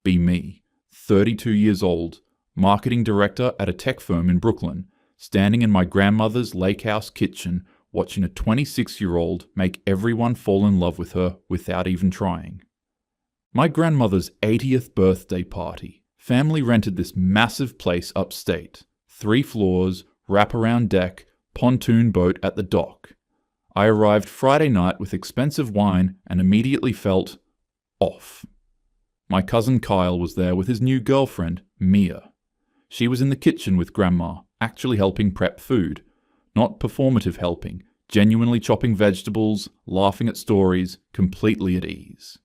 be me, 32 years old, marketing director at a tech firm in Brooklyn, standing in my grandmother's lake house kitchen watching a 26-year-old make everyone fall in love with her without even trying. My grandmother's 80th birthday party. Family rented this massive place upstate. 3 floors, wraparound deck, pontoon boat at the dock. I arrived Friday night with expensive wine and immediately felt off. My cousin Kyle was there with his new girlfriend, Mia. She was in the kitchen with Grandma, actually helping prep food. Not performative helping, genuinely chopping vegetables, laughing at stories, completely at ease.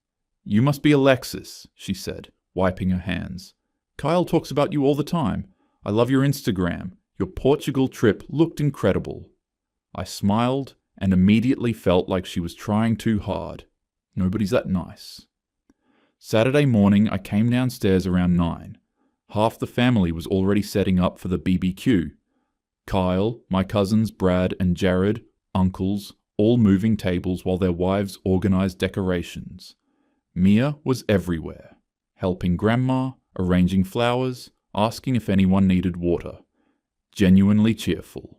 "You must be Alexis," she said, wiping her hands. "Kyle talks about you all the time. I love your Instagram. Your Portugal trip looked incredible." I smiled and immediately felt like she was trying too hard. Nobody's that nice. Saturday morning, I came downstairs around 9. Half the family was already setting up for the BBQ. Kyle, my cousins Brad and Jared, uncles, all moving tables while their wives organized decorations. Mia was everywhere, helping Grandma, arranging flowers, asking if anyone needed water. Genuinely cheerful.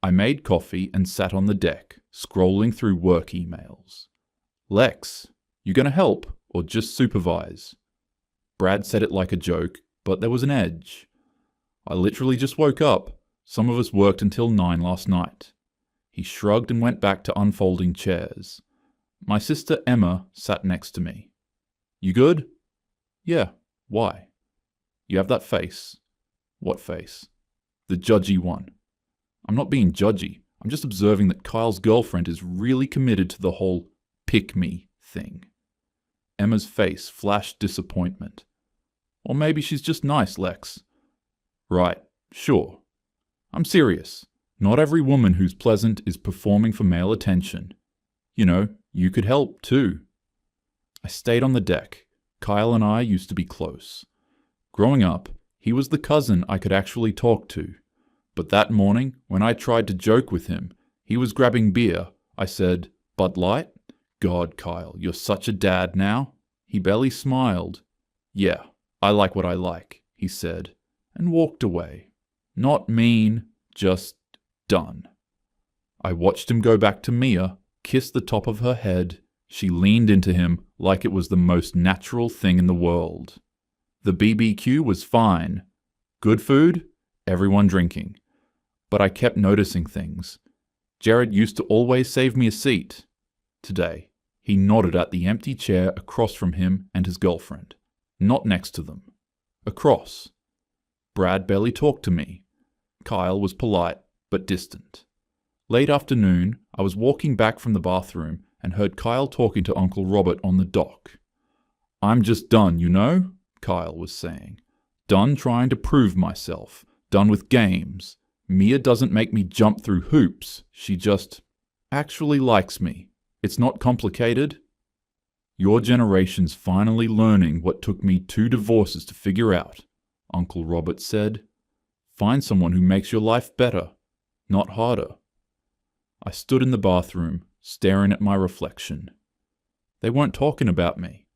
I made coffee and sat on the deck, scrolling through work emails. "Lex, you gonna help or just supervise?" Brad said it like a joke, but there was an edge. "I literally just woke up. Some of us worked until 9 last night." He shrugged and went back to unfolding chairs. My sister Emma sat next to me. "You good?" "Yeah. Why?" "You have that face." "What face?" "The judgy one." "I'm not being judgy. I'm just observing that Kyle's girlfriend is really committed to the whole pick me thing." Emma's face flashed disappointment. "Or maybe she's just nice, Lex." "Right, sure. I'm serious. Not every woman who's pleasant is performing for male attention. You know, you could help too." I stayed on the deck. Kyle and I used to be close. Growing up, he was the cousin I could actually talk to. But that morning, when I tried to joke with him, he was grabbing beer. I said, "Bud Light?" "God, Kyle, you're such a dad now." He barely smiled. "Yeah, I like what I like," he said, and walked away. Not mean, just done. I watched him go back to Mia, kiss the top of her head. She leaned into him like it was the most natural thing in the world. The BBQ was fine. Good food, everyone drinking. But I kept noticing things. Jared used to always save me a seat. Today, he nodded at the empty chair across from him and his girlfriend. Not next to them. Across. Brad barely talked to me. Kyle was polite, but distant. Late afternoon, I was walking back from the bathroom and heard Kyle talking to Uncle Robert on the dock. "I'm just done, you know," Kyle was saying. "Done trying to prove myself. Done with games. Mia doesn't make me jump through hoops. She just actually likes me. It's not complicated." "Your generation's finally learning what took me 2 divorces to figure out," Uncle Robert said. "Find someone who makes your life better, not harder." I stood in the bathroom, staring at my reflection. They weren't talking about me.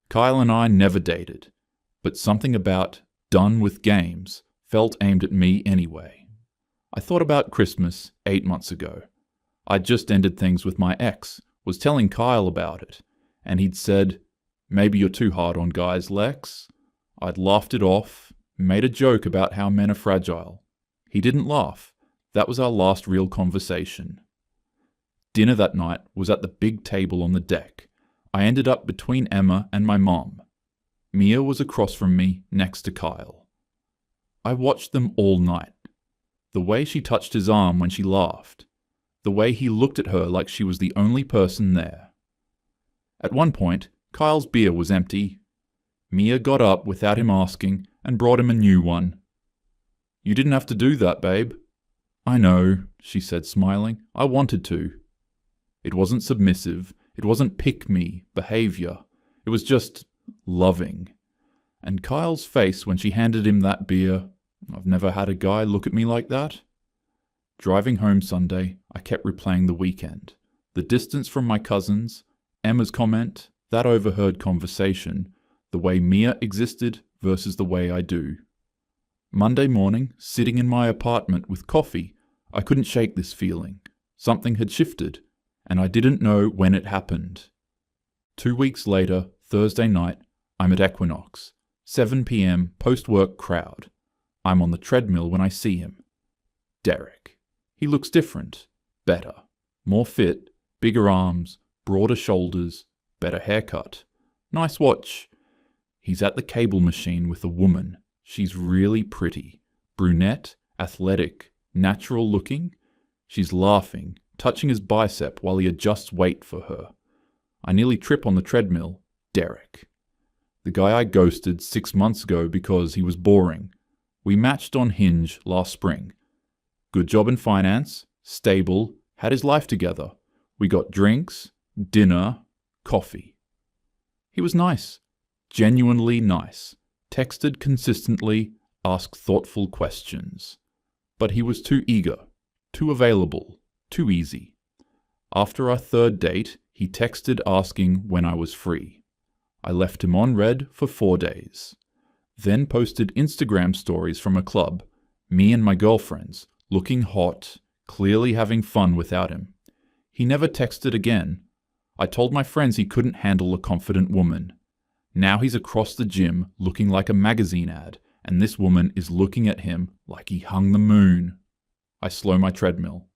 Kyle and I never dated, but something about "done with games" felt aimed at me anyway. I thought about Christmas 8 months ago. I'd just ended things with my ex, was telling Kyle about it, and he'd said, "Maybe you're too hard on guys, Lex." I'd laughed it off, made a joke about how men are fragile. He didn't laugh. That was our last real conversation. Dinner that night was at the big table on the deck. I ended up between Emma and my mom. Mia was across from me, next to Kyle. I watched them all night. The way she touched his arm when she laughed. The way he looked at her like she was the only person there. At one point, Kyle's beer was empty. Mia got up without him asking and brought him a new one. "You didn't have to do that, babe." "I know," she said, smiling. "I wanted to." It wasn't submissive. It wasn't pick-me behavior. It was just loving. And Kyle's face when she handed him that beer, I've never had a guy look at me like that. Driving home Sunday, I kept replaying the weekend. The distance from my cousins, Emma's comment, that overheard conversation, The way Mia existed versus the way I do. Monday morning, sitting in my apartment with coffee, I couldn't shake this feeling. Something had shifted, and I didn't know when it happened. 2 weeks later, Thursday night, I'm at Equinox. 7 p.m. post-work crowd. I'm on the treadmill when I see him. Derek. He looks different. Better. More fit. Bigger arms. Broader shoulders. Better haircut. Nice watch. He's at the cable machine with a woman. She's really pretty. Brunette. Athletic. Natural looking. She's laughing, touching his bicep while he adjusts weight for her. I nearly trip on the treadmill. Derek. The guy I ghosted 6 months ago because he was boring. We matched on Hinge last spring. Good job in finance, stable, had his life together. We got drinks, dinner, coffee. He was nice, genuinely nice, texted consistently, asked thoughtful questions. But he was too eager, too available, too easy. After our third date, he texted asking when I was free. I left him on red for 4 days. Then posted Instagram stories from a club, me and my girlfriends, looking hot, clearly having fun without him. He never texted again. I told my friends he couldn't handle a confident woman. Now he's across the gym looking like a magazine ad, and this woman is looking at him like he hung the moon. I slow my treadmill.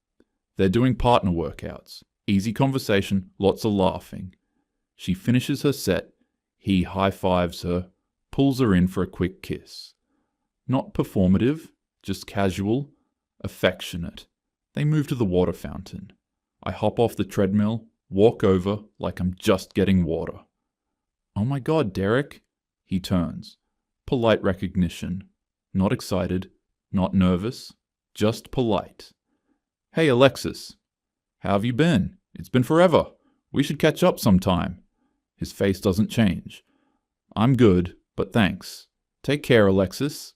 They're doing partner workouts. Easy conversation, lots of laughing. She finishes her set. He high-fives her, pulls her in for a quick kiss. Not performative, just casual, affectionate. They move to the water fountain. I hop off the treadmill, walk over like I'm just getting water. Oh my God, Derek. He turns. Polite recognition. Not excited, not nervous, just polite. Hey, Alexis. How have you been? It's been forever. We should catch up sometime. His face doesn't change. I'm good, but thanks. Take care, Alexis.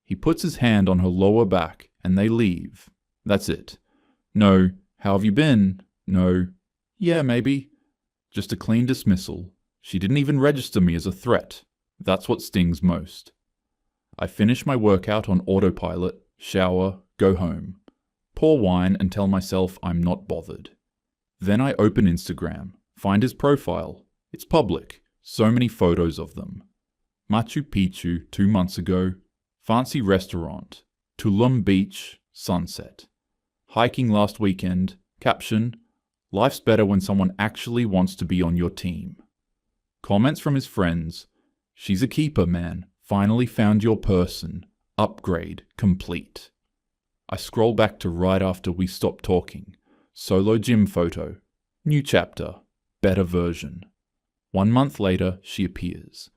He puts his hand on her lower back, and they leave. That's it. No, how have you been? No, yeah, maybe. Just a clean dismissal. She didn't even register me as a threat. That's what stings most. I finish my workout on autopilot, shower, go home. Pour wine and tell myself I'm not bothered. Then I open Instagram, find his profile. It's public. So many photos of them. Machu Picchu 2 months ago. Fancy restaurant. Tulum Beach, sunset. Hiking last weekend. Caption, life's better when someone actually wants to be on your team. Comments from his friends. She's a keeper, man. Finally found your person. Upgrade complete. I scroll back to right after we stopped talking. Solo gym photo. New chapter. Better version. 1 month later, she appears.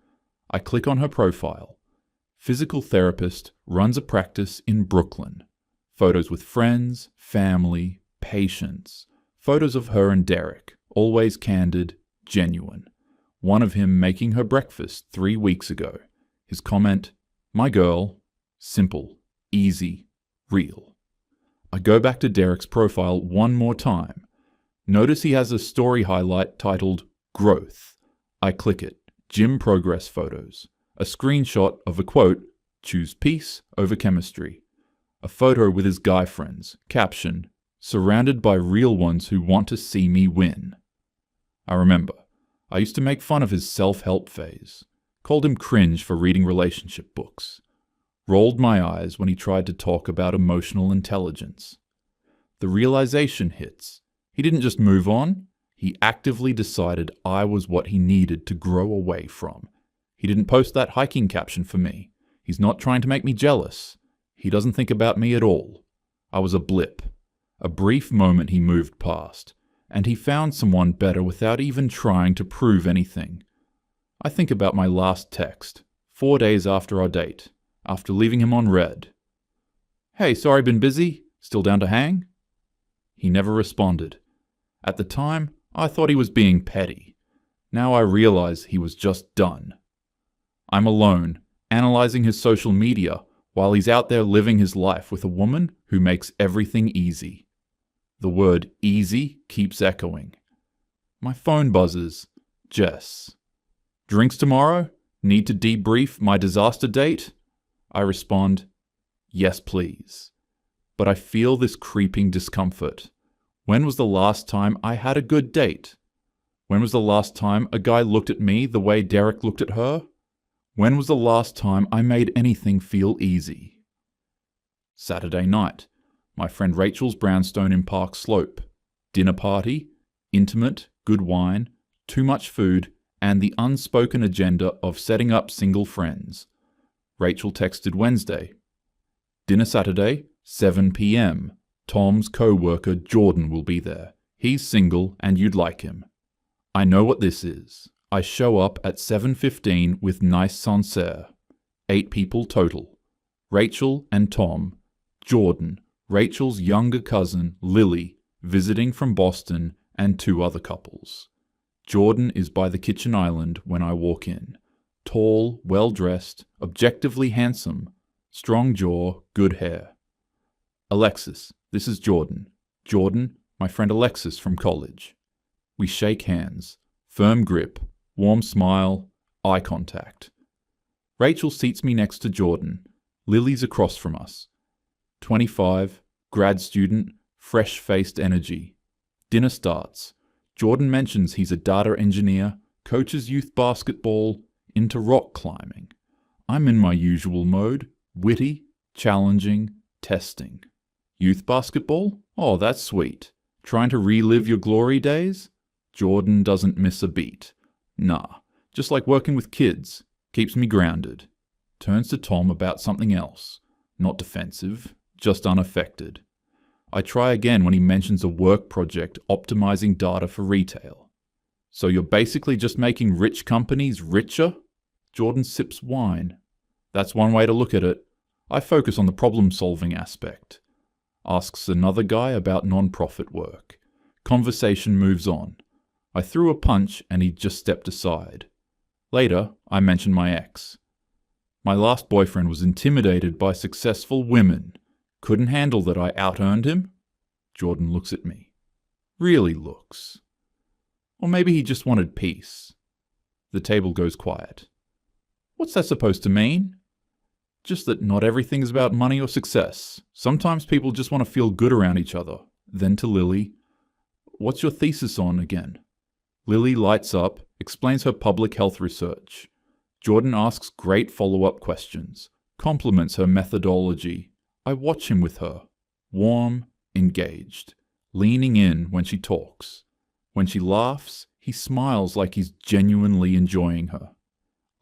I click on her profile. Physical therapist, runs a practice in Brooklyn. Photos with friends, family, patients. Photos of her and Derek, always candid, genuine. One of him making her breakfast 3 weeks ago. His comment, my girl, simple, easy, real. I go back to Derek's profile one more time. Notice he has a story highlight titled Growth. I click it. Gym progress photos. A screenshot of a quote, choose peace over chemistry. A photo with his guy friends. Caption, surrounded by real ones who want to see me win. I remember, I used to make fun of his self-help phase. Called him cringe for reading relationship books. Rolled my eyes when he tried to talk about emotional intelligence. The realization hits. He didn't just move on. He actively decided I was what he needed to grow away from. He didn't post that hiking caption for me. He's not trying to make me jealous. He doesn't think about me at all. I was a blip. A brief moment he moved past, and he found someone better without even trying to prove anything. I think about my last text, 4 days after our date, after leaving him on red. Hey, sorry, been busy? Still down to hang? He never responded. At the time, I thought he was being petty. Now I realize he was just done. I'm alone, analyzing his social media while he's out there living his life with a woman who makes everything easy. The word easy keeps echoing. My phone buzzes. Jess. Drinks tomorrow? Need to debrief my disaster date? I respond, yes please. But I feel this creeping discomfort. When was the last time I had a good date? When was the last time a guy looked at me the way Derek looked at her? When was the last time I made anything feel easy? Saturday night. My friend Rachel's brownstone in Park Slope. Dinner party, intimate, good wine, too much food, and the unspoken agenda of setting up single friends. Rachel texted Wednesday. Dinner Saturday, 7 p.m. Tom's co-worker Jordan will be there. He's single and you'd like him. I know what this is. I show up at 7:15 with nice Sancerre. 8 people total. Rachel and Tom, Jordan, Rachel's younger cousin Lily, visiting from Boston, and 2 other couples. Jordan is by the kitchen island when I walk in. Tall, well-dressed, objectively handsome, strong jaw, good hair. Alexis, this is Jordan. Jordan, my friend Alexis from college. We shake hands, firm grip, warm smile, eye contact. Rachel seats me next to Jordan. Lily's across from us. 25, grad student, fresh-faced energy. Dinner starts. Jordan mentions he's a data engineer, coaches youth basketball, into rock climbing. I'm in my usual mode, witty, challenging, testing. Youth basketball? Oh, that's sweet. Trying to relive your glory days? Jordan doesn't miss a beat. Nah, just like working with kids. Keeps me grounded. Turns to Tom about something else. Not defensive, just unaffected. I try again when he mentions a work project optimizing data for retail. So you're basically just making rich companies richer? Jordan sips wine. That's one way to look at it. I focus on the problem-solving aspect. Asks another guy about non-profit work. Conversation moves on. I threw a punch and he just stepped aside. Later, I mention my ex. My last boyfriend was intimidated by successful women. Couldn't handle that I out-earned him? Jordan looks at me. Really looks. Or maybe he just wanted peace. The table goes quiet. What's that supposed to mean? Just that not everything is about money or success. Sometimes people just want to feel good around each other. Then to Lily. What's your thesis on again? Lily lights up, explains her public health research. Jordan asks great follow-up questions, compliments her methodology. I watch him with her. Warm, engaged, leaning in when she talks. When she laughs, he smiles like he's genuinely enjoying her.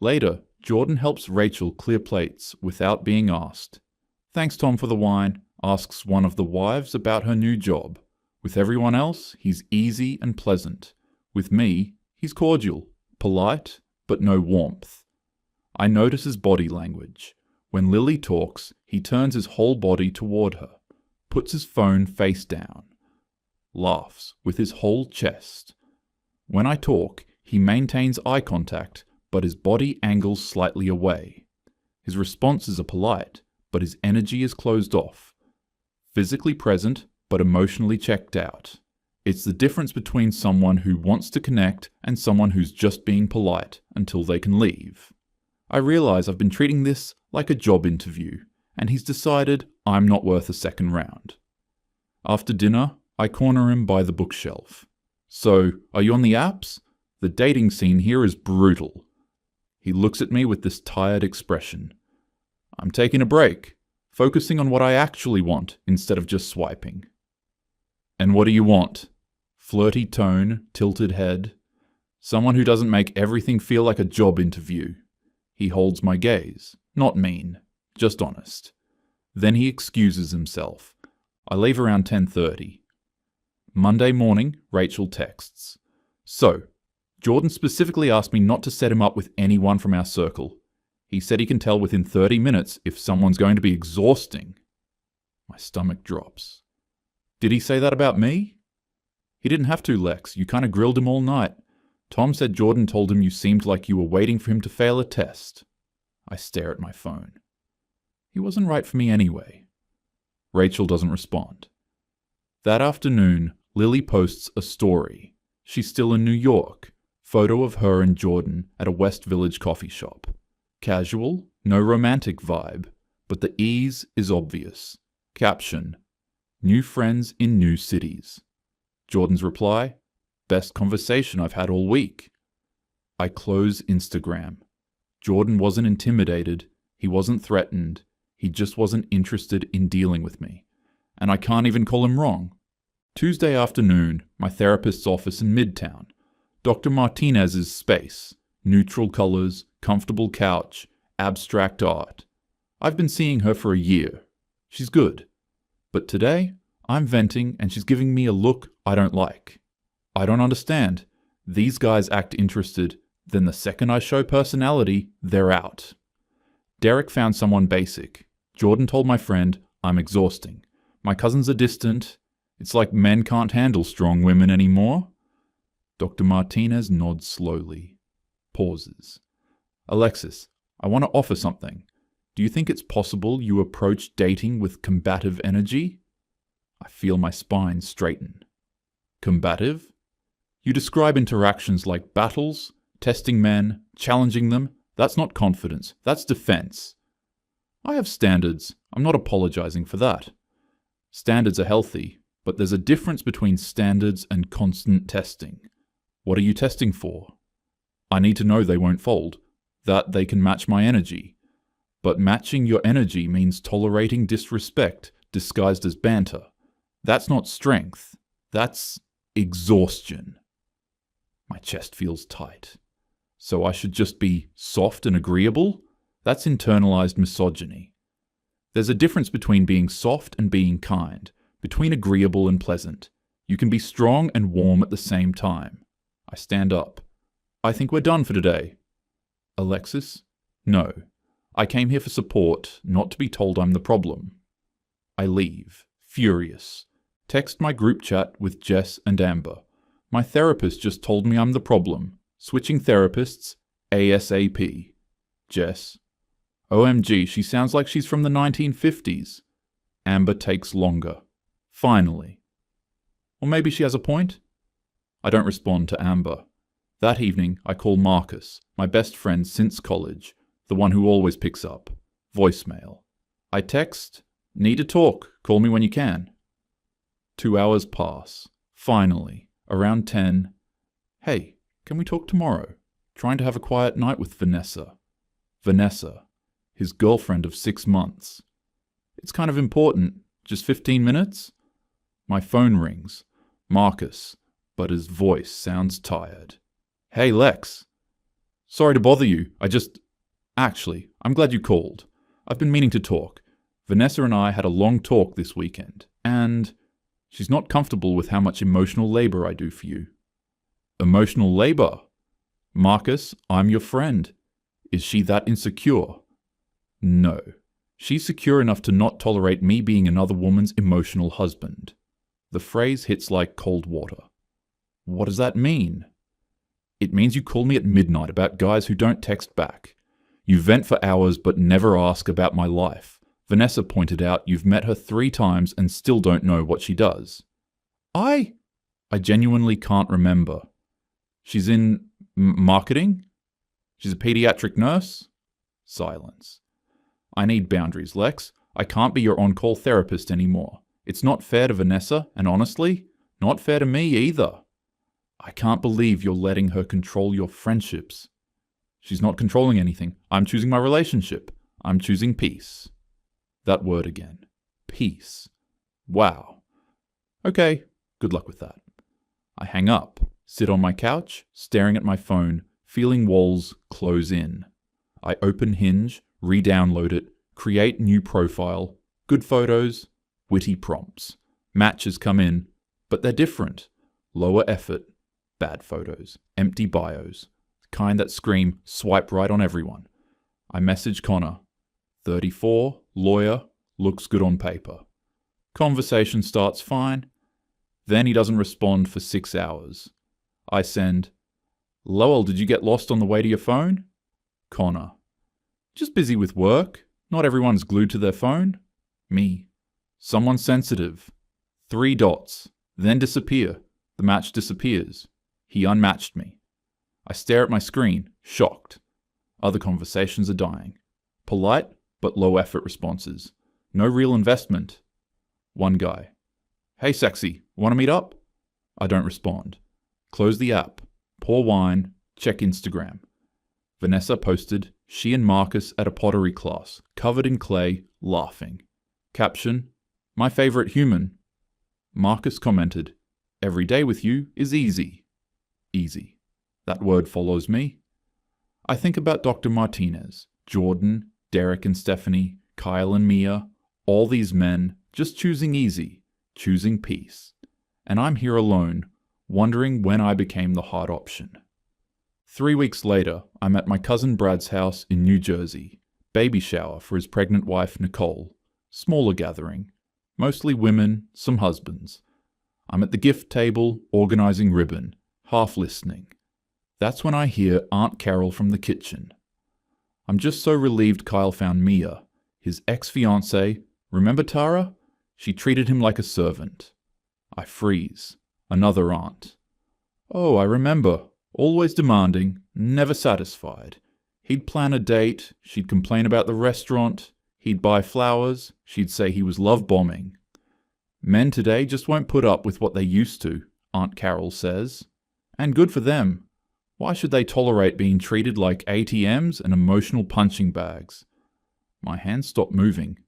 Later, Jordan helps Rachel clear plates without being asked. Thanks, Tom, for the wine, asks one of the wives about her new job. With everyone else, he's easy and pleasant. With me, he's cordial, polite, but no warmth. I notice his body language. When Lily talks, he turns his whole body toward her, puts his phone face down, laughs with his whole chest. When I talk, he maintains eye contact, but his body angles slightly away. His responses are polite, but his energy is closed off. Physically present, but emotionally checked out. It's the difference between someone who wants to connect and someone who's just being polite until they can leave. I realize I've been treating this like a job interview, and he's decided I'm not worth a second round. After dinner, I corner him by the bookshelf. So, are you on the apps? The dating scene here is brutal. He looks at me with this tired expression. I'm taking a break, focusing on what I actually want instead of just swiping. And what do you want? Flirty tone, tilted head. Someone who doesn't make everything feel like a job interview. He holds my gaze. Not mean, just honest. Then he excuses himself. I leave around 10:30. Monday morning, Rachel texts. So, Jordan specifically asked me not to set him up with anyone from our circle. He said he can tell within 30 minutes if someone's going to be exhausting. My stomach drops. Did he say that about me? He didn't have to, Lex. You kind of grilled him all night. Tom said Jordan told him you seemed like you were waiting for him to fail a test. I stare at my phone. He wasn't right for me anyway. Rachel doesn't respond. That afternoon, Lily posts a story. She's still in New York. Photo of her and Jordan at a West Village coffee shop. Casual, no romantic vibe, but the ease is obvious. Caption: New friends in new cities. Jordan's reply: Best conversation I've had all week. I close Instagram. Jordan wasn't intimidated, he wasn't threatened, he just wasn't interested in dealing with me. And I can't even call him wrong. Tuesday afternoon, my therapist's office in Midtown. Dr. Martinez's space. Neutral colors, comfortable couch, abstract art. I've been seeing her for a year. She's good. But today, I'm venting and she's giving me a look I don't like. I don't understand. These guys act interested, then the second I show personality, they're out. Derek found someone basic. Jordan told my friend, I'm exhausting. My cousins are distant. It's like men can't handle strong women anymore. Dr. Martinez nods slowly. Pauses. Alexis, I want to offer something. Do you think it's possible you approach dating with combative energy? I feel my spine straighten. Combative? You describe interactions like battles, testing men, challenging them. That's not confidence, that's defense. I have standards. I'm not apologizing for that. Standards are healthy, but there's a difference between standards and constant testing. What are you testing for? I need to know they won't fold, that they can match my energy. But matching your energy means tolerating disrespect disguised as banter. That's not strength. That's exhaustion. My chest feels tight. So I should just be soft and agreeable? That's internalized misogyny. There's a difference between being soft and being kind, between agreeable and pleasant. You can be strong and warm at the same time. I stand up. I think we're done for today. Alexis? No. I came here for support, not to be told I'm the problem. I leave, furious. Text my group chat with Jess and Amber. My therapist just told me I'm the problem. Switching therapists, ASAP. Jess. OMG, she sounds like she's from the 1950s. Amber takes longer. Finally. Or maybe she has a point? I don't respond to Amber. That evening, I call Marcus, my best friend since college, the one who always picks up. Voicemail. I text, need to talk, call me when you can. 2 hours pass. Finally, around 10, hey, can we talk tomorrow? Trying to have a quiet night with Vanessa. Vanessa, his girlfriend of 6 months. It's kind of important, just 15 minutes? My phone rings. Marcus, but his voice sounds tired. Hey, Lex. Sorry to bother you, Actually, I'm glad you called. I've been meaning to talk. Vanessa and I had a long talk this weekend, and she's not comfortable with how much emotional labor I do for you. Emotional labor? Marcus, I'm your friend. Is she that insecure? No. She's secure enough to not tolerate me being another woman's emotional husband. The phrase hits like cold water. What does that mean? It means you call me at midnight about guys who don't text back. You vent for hours but never ask about my life. Vanessa pointed out you've met her 3 times and still don't know what she does. I genuinely can't remember. She's in marketing? She's a pediatric nurse? Silence. I need boundaries, Lex. I can't be your on-call therapist anymore. It's not fair to Vanessa, and honestly, not fair to me either. I can't believe you're letting her control your friendships. She's not controlling anything. I'm choosing my relationship. I'm choosing peace. That word again. Peace. Wow. Okay, good luck with that. I hang up, sit on my couch, staring at my phone, feeling walls close in. I open Hinge, re-download it, create new profile, good photos, witty prompts. Matches come in, but they're different. Lower effort, bad photos, empty bios. Kind that scream, swipe right on everyone. I message Connor. 34, lawyer, looks good on paper. Conversation starts fine. Then he doesn't respond for 6 hours. I send, Lowell, did you get lost on the way to your phone? Connor. Just busy with work. Not everyone's glued to their phone. Me. Someone sensitive. 3 dots. Then disappear. The match disappears. He unmatched me. I stare at my screen, shocked. Other conversations are dying. Polite, but low-effort responses. No real investment. One guy. Hey sexy, wanna meet up? I don't respond. Close the app. Pour wine. Check Instagram. Vanessa posted, she and Marcus at a pottery class, covered in clay, laughing. Caption, my favorite human. Marcus commented, every day with you is easy. Easy. That word follows me. I think about Dr. Martinez, Jordan, Derek and Stephanie, Kyle and Mia, all these men just choosing easy, choosing peace. And I'm here alone, wondering when I became the hard option. 3 weeks later, I'm at my cousin Brad's house in New Jersey. Baby shower for his pregnant wife Nicole. Smaller gathering. Mostly women, some husbands. I'm at the gift table, organizing ribbon, half listening. That's when I hear Aunt Carol from the kitchen. I'm just so relieved Kyle found Mia, his ex-fiancée. Remember Tara? She treated him like a servant. I freeze. Another aunt. Oh, I remember. Always demanding, never satisfied. He'd plan a date, she'd complain about the restaurant, he'd buy flowers, she'd say he was love-bombing. Men today just won't put up with what they used to, Aunt Carol says. And good for them. Why should they tolerate being treated like ATMs and emotional punching bags? My hands stop moving.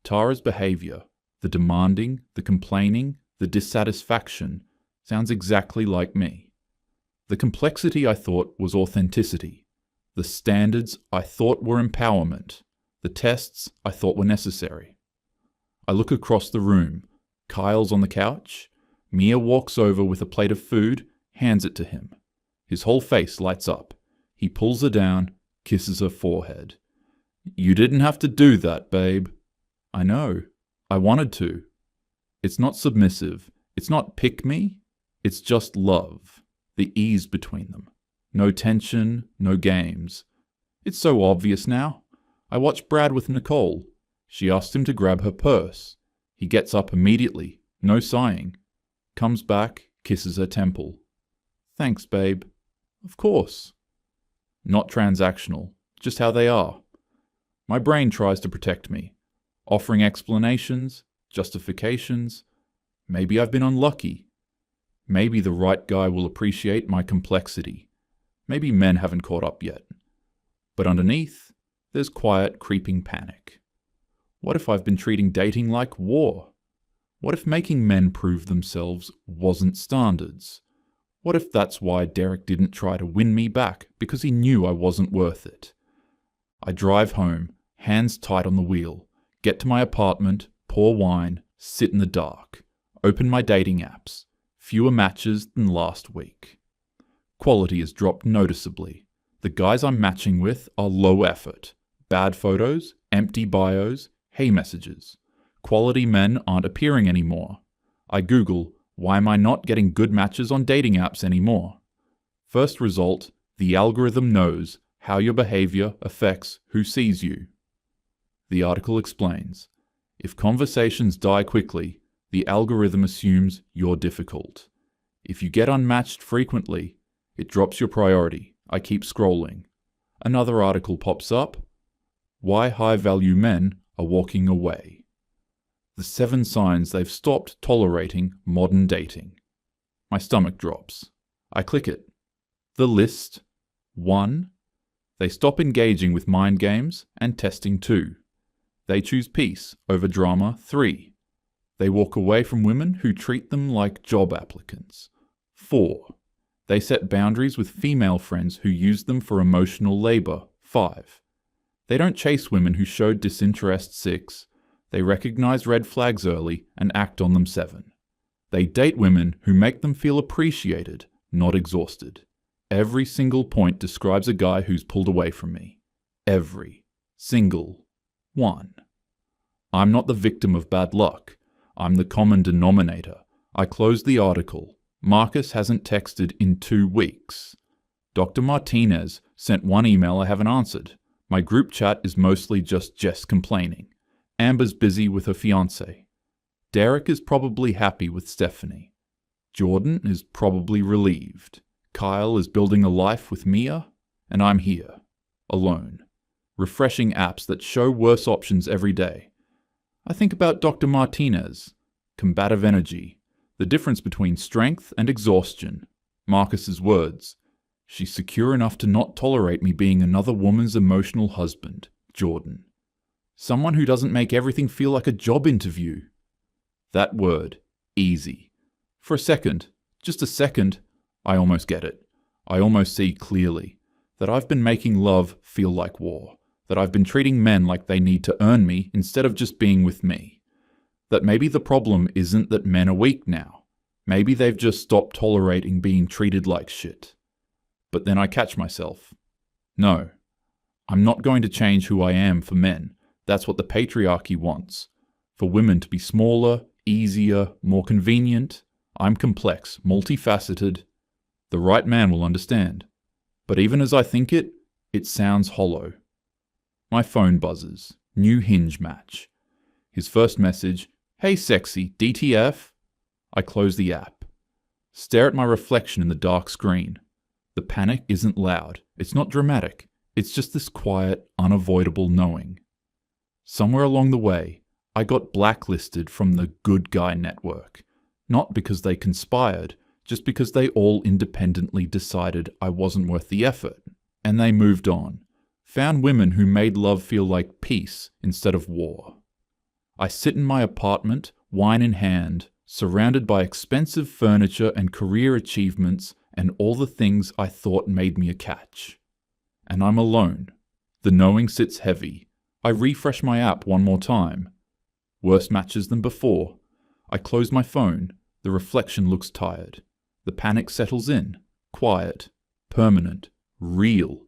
Tara's behavior, the demanding, the complaining, the dissatisfaction, sounds exactly like me. The complexity I thought was authenticity. The standards I thought were empowerment. The tests I thought were necessary. I look across the room. Kyle's on the couch. Mia walks over with a plate of food, hands it to him. His whole face lights up. He pulls her down, kisses her forehead. You didn't have to do that, babe. I know. I wanted to. It's not submissive. It's not pick me. It's just love. The ease between them. No tension, no games. It's so obvious now. I watch Brad with Nicole. She asks him to grab her purse. He gets up immediately, no sighing. Comes back, kisses her temple. Thanks, babe. Of course. Not transactional, just how they are. My brain tries to protect me, offering explanations, justifications. Maybe I've been unlucky. Maybe the right guy will appreciate my complexity. Maybe men haven't caught up yet. But underneath, there's quiet, creeping panic. What if I've been treating dating like war? What if making men prove themselves wasn't standards? What if that's why Derek didn't try to win me back, because he knew I wasn't worth it? I drive home, hands tight on the wheel, get to my apartment, pour wine, sit in the dark, open my dating apps. Fewer matches than last week. Quality has dropped noticeably. The guys I'm matching with are low effort. Bad photos, empty bios, hey messages. Quality men aren't appearing anymore. I Google, why am I not getting good matches on dating apps anymore? First result, the algorithm knows how your behavior affects who sees you. The article explains, if conversations die quickly, the algorithm assumes you're difficult. If you get unmatched frequently, it drops your priority. I keep scrolling. Another article pops up. Why high-value men are walking away. The 7 signs they've stopped tolerating modern dating. My stomach drops. I click it. The list. 1. They stop engaging with mind games and testing 2. They choose peace over drama 3. They walk away from women who treat them like job applicants. 4. They set boundaries with female friends who use them for emotional labor. 5. They don't chase women who showed disinterest. 6. They recognize red flags early and act on them. 7. They date women who make them feel appreciated, not exhausted. Every single point describes a guy who's pulled away from me. Every single one. I'm not the victim of bad luck. I'm the common denominator. I closed the article. Marcus hasn't texted in 2 weeks. Dr. Martinez sent 1 email I haven't answered. My group chat is mostly just Jess complaining. Amber's busy with her fiancé. Derek is probably happy with Stephanie. Jordan is probably relieved. Kyle is building a life with Mia, and I'm here, alone, refreshing apps that show worse options every day. I think about Dr. Martinez, combative energy, the difference between strength and exhaustion. Marcus's words, she's secure enough to not tolerate me being another woman's emotional husband, Jordan. Someone who doesn't make everything feel like a job interview. That word, easy. For a second, just a second, I almost get it. I almost see clearly that I've been making love feel like war, that I've been treating men like they need to earn me instead of just being with me. That maybe the problem isn't that men are weak now. Maybe they've just stopped tolerating being treated like shit. But then I catch myself. No, I'm not going to change who I am for men. That's what the patriarchy wants. For women to be smaller, easier, more convenient. I'm complex, multifaceted. The right man will understand. But even as I think it, it sounds hollow. My phone buzzes. New Hinge match. His first message, "Hey sexy, DTF?" I close the app. Stare at my reflection in the dark screen. The panic isn't loud. It's not dramatic. It's just this quiet, unavoidable knowing. Somewhere along the way, I got blacklisted from the good guy network. Not because they conspired, just because they all independently decided I wasn't worth the effort. And they moved on. Found women who made love feel like peace instead of war. I sit in my apartment, wine in hand, surrounded by expensive furniture and career achievements and all the things I thought made me a catch. And I'm alone. The knowing sits heavy. I refresh my app one more time. Worse matches than before. I close my phone. The reflection looks tired. The panic settles in. Quiet. Permanent. Real.